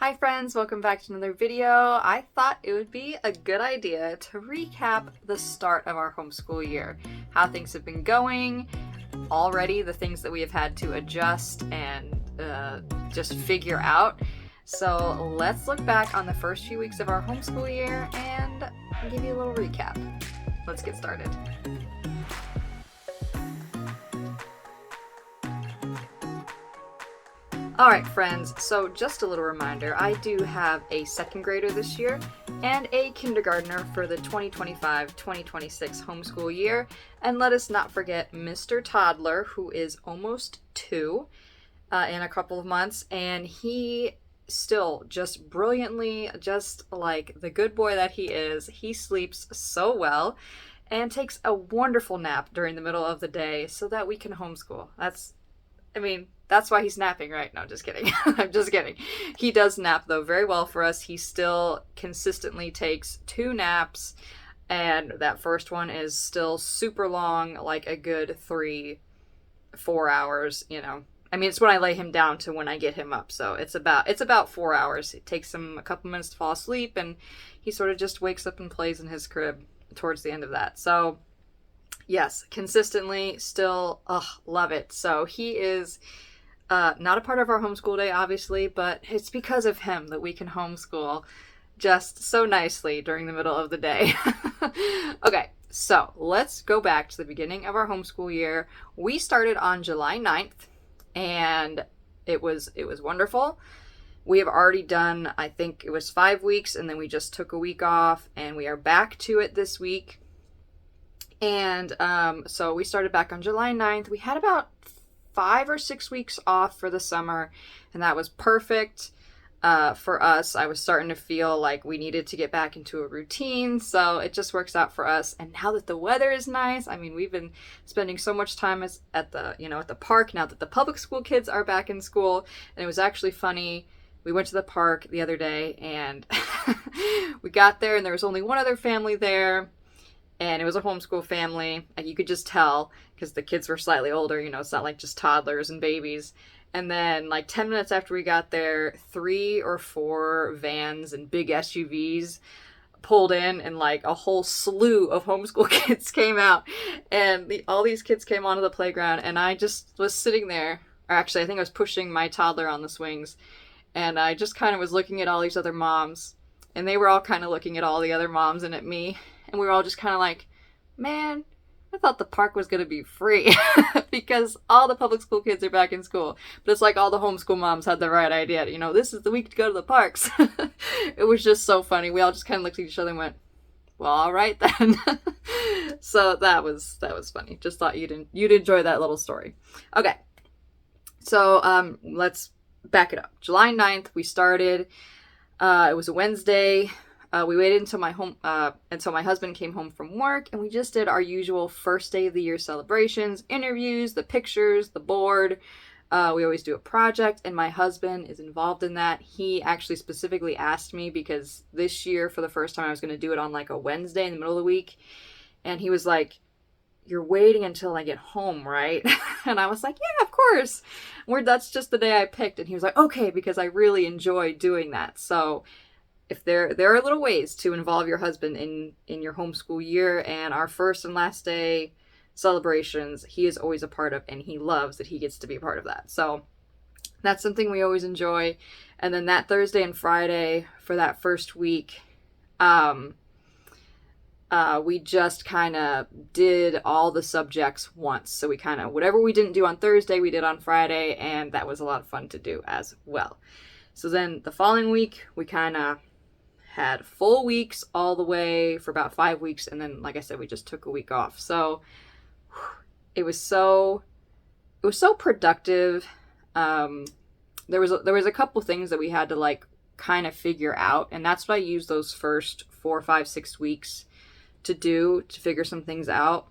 Hi friends, welcome back to another video. I thought it would be a good idea to recap the start of our homeschool year, how things have been going already, the things that we have had to adjust and just figure out. So let's look back on the first few weeks of our homeschool year and give you a little recap. Let's get started. Alright friends, so just a little reminder, I do have a second grader this year and a kindergartner for the 2025-2026 homeschool year. And let us not forget Mr. Toddler, who is almost 2 in a couple of months, and he still just brilliantly, just like the good boy that he is, he sleeps so well and takes a wonderful nap during the middle of the day so that we can homeschool. That's why he's napping, right? No, just kidding. I'm just kidding. He does nap, though, very well for us. He still consistently takes 2 naps, and that first one is still super long, like a good 3-4 hours, you know. It's when I lay him down to when I get him up, so it's about 4 hours. It takes him a couple minutes to fall asleep, and he sort of just wakes up and plays in his crib towards the end of that. So, yes, consistently, still, love it. So he is not a part of our homeschool day, obviously, but it's because of him that we can homeschool just so nicely during the middle of the day. Okay, so let's go back to the beginning of our homeschool year. We started on July 9th, and it was wonderful. We have already done, I think it was 5 weeks, and then we just took a week off, and we are back to it this week. And so we started back on July 9th. We had about 5 or 6 weeks off for the summer, and that was perfect for us. I was starting to feel like we needed to get back into a routine, so it just works out for us. And now that the weather is nice, we've been spending so much time at the park now that the public school kids are back in school. And it was actually funny. We went to the park the other day, and we got there, and there was only one other family there. And it was a homeschool family. Like, you could just tell because the kids were slightly older, it's not like just toddlers and babies. And then like 10 minutes after we got there, 3 or 4 vans and big SUVs pulled in, and like a whole slew of homeschool kids came out. And all these kids came onto the playground, and I just was sitting there. Or actually, I think I was pushing my toddler on the swings. And I just kind of was looking at all these other moms. And they were all kind of looking at all the other moms and at me. And we were all just kind of like, man, I thought the park was going to be free because all the public school kids are back in school. But it's like all the homeschool moms had the right idea. This is the week to go to the parks. It was just so funny. We all just kind of looked at each other and went, well, all right then. So that was funny. Just thought you'd enjoy that little story. Okay. So let's back it up. July 9th, we started. It was a Wednesday. We waited until my husband came home from work, and we just did our usual first day of the year celebrations, interviews, the pictures, the board. We always do a project, and my husband is involved in that. He actually specifically asked me because this year, for the first time, I was going to do it on like a Wednesday in the middle of the week. And he was like, "You're waiting until I get home, right?" And I was like, "Yeah, of course. That's just the day I picked." And he was like, "Okay," because I really enjoy doing that. So if there are little ways to involve your husband in your homeschool year, and our first and last day celebrations, he is always a part of, and he loves that he gets to be a part of that. So that's something we always enjoy. And then that Thursday and Friday for that first week, we just kind of did all the subjects once. So we kind of, whatever we didn't do on Thursday, we did on Friday, and that was a lot of fun to do as well. So then the following week, we kind of had full weeks all the way for about 5 weeks, and then, like I said, we just took a week off. So it was so productive. There was a couple things that we had to like kind of figure out, and that's what I used those first 4, 5, 6 weeks to do, to figure some things out.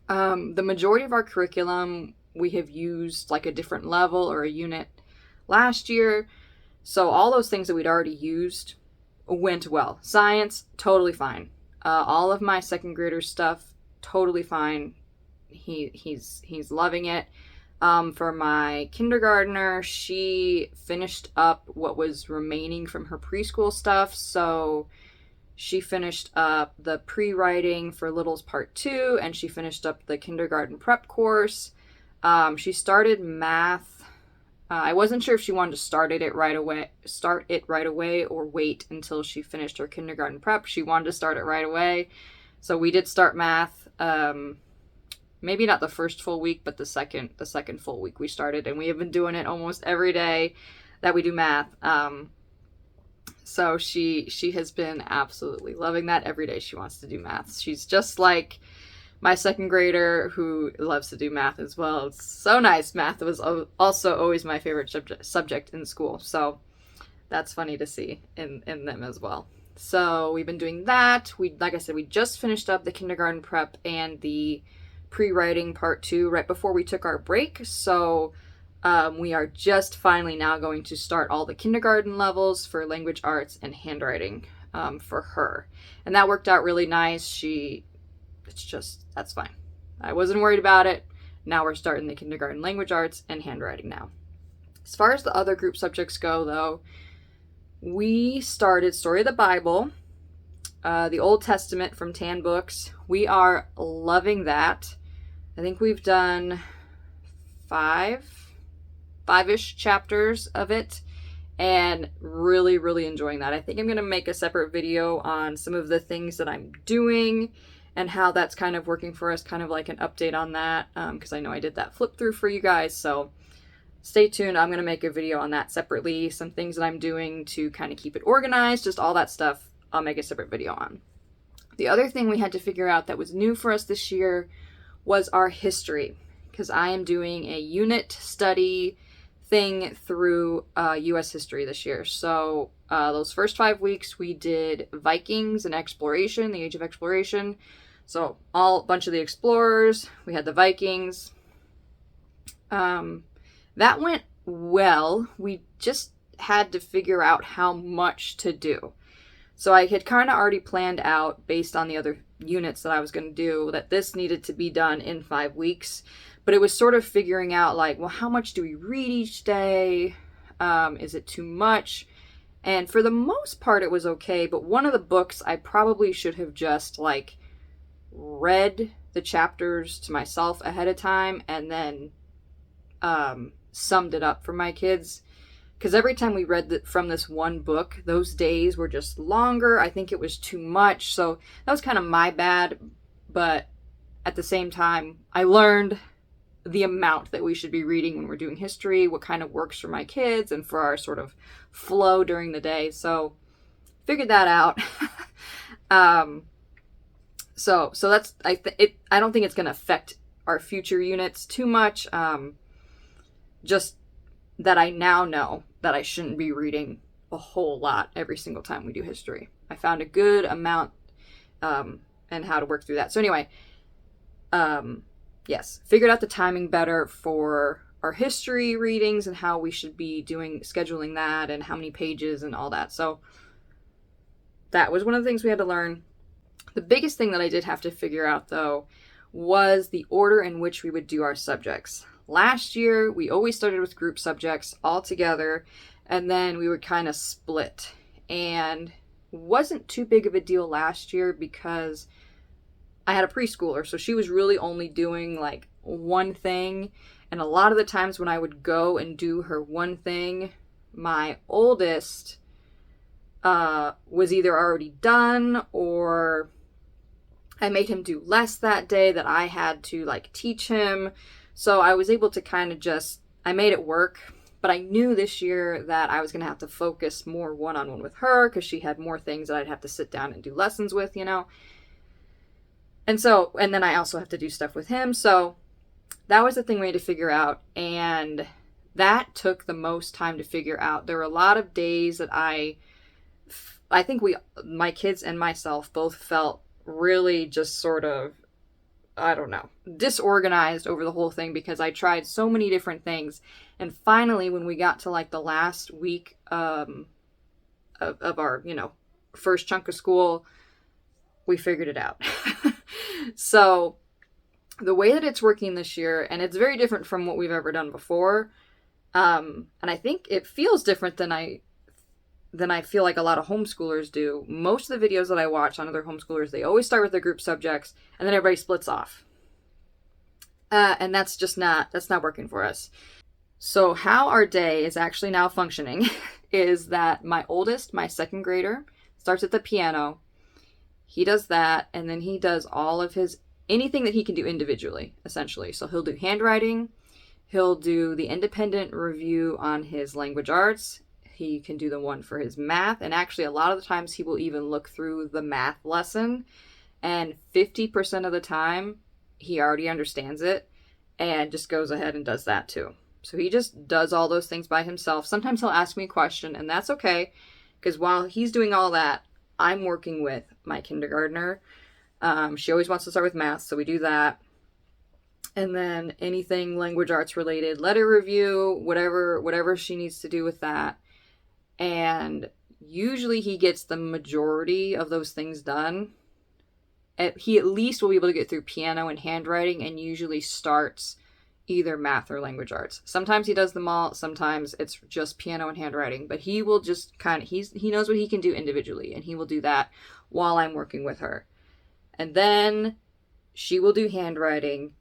The majority of our curriculum we have used like a different level or a unit last year. So all those things that we'd already used went well. Science, totally fine. All of my second grader stuff, totally fine. He's loving it. For my kindergartner, she finished up what was remaining from her preschool stuff. So she finished up the pre-writing for Littles Part 2, and she finished up the kindergarten prep course. She started math. I wasn't sure if she wanted to start it right away or wait until she finished her kindergarten prep. She wanted to start it right away. So we did start math. Maybe not the first full week, but the second full week we started, and we have been doing it almost every day that we do math. So she has been absolutely loving that. Every day she wants to do math. She's just like my second grader who loves to do math as well. It's so nice. Math was also always my favorite subject in school. So that's funny to see in them as well. So we've been doing that. Like I said, we just finished up the kindergarten prep and the pre-writing part 2 right before we took our break. So we are just finally now going to start all the kindergarten levels for language arts and handwriting for her. And that worked out really nice. That's fine. I wasn't worried about it. Now we're starting the kindergarten language arts and handwriting now. As far as the other group subjects go, though, we started Story of the Bible, the Old Testament from Tan Books. We are loving that. I think we've done five-ish chapters of it, and really, really enjoying that. I think I'm going to make a separate video on some of the things that I'm doing and how that's kind of working for us, kind of like an update on that, because I know I did that flip through for you guys, so stay tuned. I'm going to make a video on that separately, some things that I'm doing to kind of keep it organized, just all that stuff I'll make a separate video on. The other thing we had to figure out that was new for us this year was our history, because I am doing a unit study thing through U.S. history this year. So those first 5 weeks we did Vikings and exploration, the Age of Exploration. So a bunch of the explorers. We had the Vikings. That went well. We just had to figure out how much to do. So I had kind of already planned out, based on the other units that I was going to do, that this needed to be done in 5 weeks. But it was sort of figuring out, like, well, how much do we read each day? Is it too much? And for the most part, it was okay. But one of the books, I probably should have just, like, read the chapters to myself ahead of time and then summed it up for my kids. Because every time we read from this one book, those days were just longer. I think it was too much. So that was kind of my bad. But at the same time, I learned the amount that we should be reading when we're doing history, what kind of works for my kids and for our sort of flow during the day. So figured that out. So that's, I don't think it's going to affect our future units too much. Just that I now know that I shouldn't be reading a whole lot every single time we do history. I found a good amount and how to work through that. So anyway, yes, figured out the timing better for our history readings and how we should be scheduling that and how many pages and all that. So that was one of the things we had to learn. The biggest thing that I did have to figure out, though, was the order in which we would do our subjects. Last year, we always started with group subjects all together, and then we would kind of split. And wasn't too big of a deal last year because I had a preschooler, so she was really only doing like one thing. And a lot of the times when I would go and do her one thing, my oldest was either already done, or I made him do less that day that I had to like teach him. So I was able to kind of I made it work. But I knew this year that I was going to have to focus more one-on-one with her because she had more things that I'd have to sit down and do lessons with, you know. And then I also have to do stuff with him. So that was the thing we had to figure out. And that took the most time to figure out. There were a lot of days that I think my kids and myself both felt really just sort of, I don't know, disorganized over the whole thing because I tried so many different things. And finally, when we got to like the last week of our, first chunk of school, we figured it out. So the way that it's working this year, and it's very different from what we've ever done before, and I think it feels different than I feel like a lot of homeschoolers do. Most of the videos that I watch on other homeschoolers, they always start with their group subjects, and then everybody splits off. And that's not working for us. So how our day is actually now functioning is that my oldest, my second grader, starts at the piano. He does that, and then he does all of anything that he can do individually, essentially. So he'll do handwriting, he'll do the independent review on his language arts, he can do the one for his math, and actually a lot of the times he will even look through the math lesson, and 50% of the time he already understands it and just goes ahead and does that too. So he just does all those things by himself. Sometimes he'll ask me a question, and that's okay, because while he's doing all that, I'm working with my kindergartner. She always wants to start with math, so we do that. And then anything language arts related, letter review, whatever she needs to do with that. And usually he gets the majority of those things done. He at least will be able to get through piano and handwriting, and usually starts either math or language arts. Sometimes he does them all, sometimes it's just piano and handwriting, but he will just he knows what he can do individually, and he will do that while I'm working with her. And then she will do handwriting,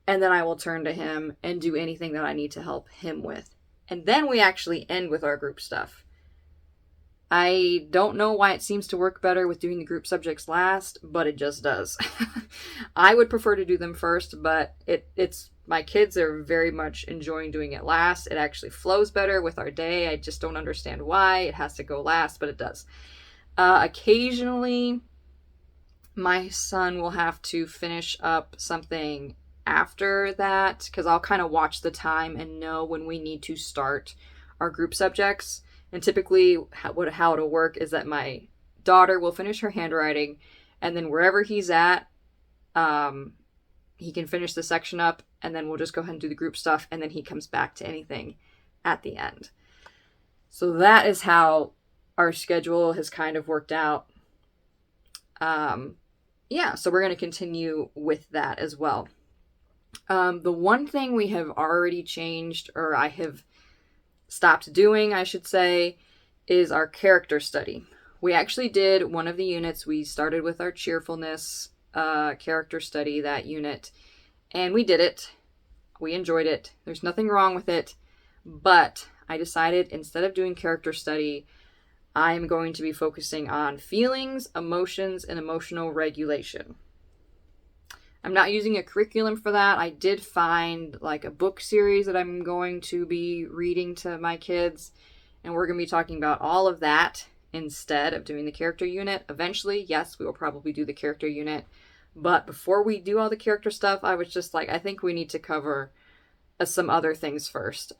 and then I will turn to him and do anything that I need to help him with. And then we actually end with our group stuff. I don't know why it seems to work better with doing the group subjects last, but it just does. I would prefer to do them first, but it's my kids are very much enjoying doing it last. It actually flows better with our day. I just don't understand why it has to go last, but it does. Occasionally, my son will have to finish up something after that, because I'll kind of watch the time and know when we need to start our group subjects. And typically how it'll work is that my daughter will finish her handwriting, and then wherever he's at, he can finish the section up, and then we'll just go ahead and do the group stuff, and then he comes back to anything at the end. So that is how our schedule has kind of worked out. So we're going to continue with that as well. The one thing we have already changed, or I have stopped doing, I should say, is our character study. We actually did one of the units. We started with our cheerfulness character study, that unit, and we did it. We enjoyed it. There's nothing wrong with it, but I decided instead of doing character study, I'm going to be focusing on feelings, emotions, and emotional regulation. I'm not using a curriculum for that. I did find like a book series that I'm going to be reading to my kids, and we're going to be talking about all of that instead of doing the character unit. Eventually, yes, we will probably do the character unit, but before we do all the character stuff, I was just like, I think we need to cover some other things first,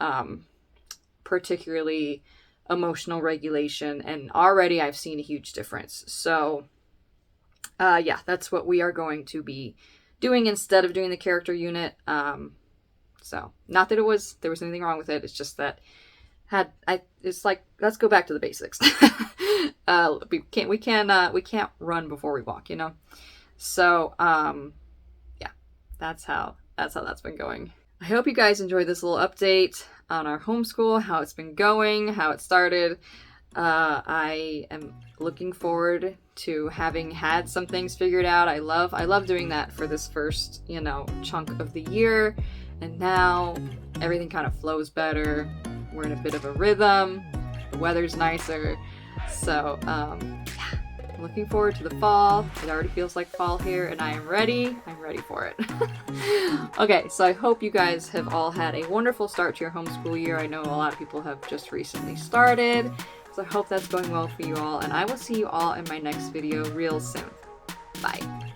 particularly emotional regulation, and already I've seen a huge difference. So that's what we are going to be doing instead of doing the character unit. So not that there was anything wrong with it. It's just that it's like, let's go back to the basics. We can't run before we walk, you know? So, that's how that's been going. I hope you guys enjoyed this little update on our homeschool, how it's been going, how it started. I am looking forward to having had some things figured out. I love doing that for this first, chunk of the year. And now everything kind of flows better. We're in a bit of a rhythm. The weather's nicer. So, I'm looking forward to the fall. It already feels like fall here, and I am ready. I'm ready for it. Okay, so I hope you guys have all had a wonderful start to your homeschool year. I know a lot of people have just recently started. So I hope that's going well for you all, and I will see you all in my next video real soon. Bye.